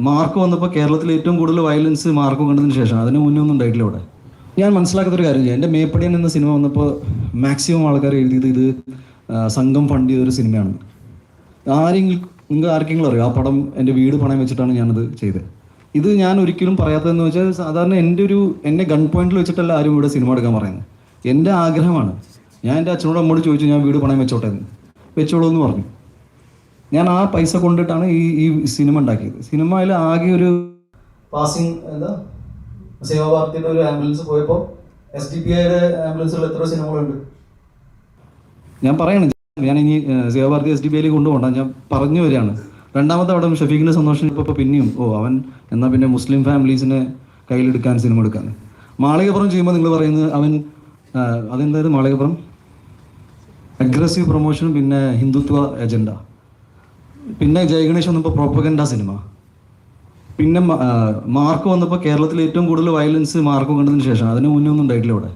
Mark വന്നപ്പോൾ കേരളത്തിൽ ഏറ്റവും കൂടുതൽ വയലൻസ് മാർക്ക് കണ്ടതിന് ശേഷം, അതിന് മുന്നേ ഒന്നും ഉണ്ടായിട്ടില്ല ഇവിടെ. ഞാൻ മനസ്സിലാക്കാത്തൊരു കാര്യം ചെയ്യാം, എൻ്റെ മേപ്പടിയൻ എന്ന സിനിമ വന്നപ്പോൾ മാക്സിമം ആൾക്കാർ എഴുതിയത് ഇത് സംഘം ഫണ്ട് ചെയ്തൊരു സിനിമയാണ്. നിങ്ങൾക്ക് ആർക്കെങ്കിലും അറിയാം, ആ പടം എൻ്റെ വീട് പണയം വെച്ചിട്ടാണ് ഞാനത് ചെയ്തത്. ഇത് ഞാൻ ഒരിക്കലും പറയാത്തതെന്ന് വെച്ചാൽ, സാധാരണ എന്നെ ഗൺ പോയിന്റിൽ വെച്ചിട്ടല്ല ആരും ഇവിടെ സിനിമ എടുക്കാൻ പറയുന്നത്. എൻ്റെ ആഗ്രഹമാണ്. ഞാൻ എൻ്റെ അച്ഛനോട് അമ്മോട് ചോദിച്ചു, ഞാൻ വീട് പണയം വെച്ചോട്ടെ എന്ന്. വെച്ചോളൂ എന്ന് പറഞ്ഞു. ഞാൻ ആ പൈസ കൊണ്ടിട്ടാണ് ഈ സിനിമ ഉണ്ടാക്കിയത്. സിനിമയിൽ ആകെ ഒരു പാസിങ് സേവാഭാരതിയുടെ ഒരു ആംബുലൻസ് പോയപ്പോൾ SDPIയുടെ ആംബുലൻസുകൾ എത്ര സിനിമകളുണ്ട് ഞാൻ പറയണം. ഞാൻ ഇനി സേവാഭാരതി SDPIയിലേക്ക് കൊണ്ടുപോകണ്ട, ഞാൻ പറഞ്ഞു വരികയാണ്. രണ്ടാമത്തെ അവിടെ ഷഫീഖിൻ്റെ സന്തോഷം ഇപ്പോൾ പിന്നെയും അവൻ എന്നാൽ പിന്നെ മുസ്ലിം ഫാമിലീസിനെ കയ്യിലെടുക്കാൻ സിനിമ എടുക്കാൻ. മാളികപ്പുറം ചെയ്യുമ്പോൾ നിങ്ങൾ പറയുന്നത് അവൻ അതെന്തായാലും മാളികപ്പുറം അഗ്രസീവ് പ്രൊമോഷൻ, പിന്നെ ഹിന്ദുത്വ അജണ്ട, പിന്നെ ജയഗണേഷ് വന്നപ്പോൾ പ്രൊപ്പഗൻഡ സിനിമ, പിന്നെ മാർക്ക് വന്നപ്പോൾ കേരളത്തിൽ ഏറ്റവും കൂടുതൽ വയലൻസ് മാർക്ക് കണ്ടതിന് ശേഷം, അതിന് മുന്നേ ഒന്നും ഉണ്ടായിട്ടില്ല ഇവിടെ.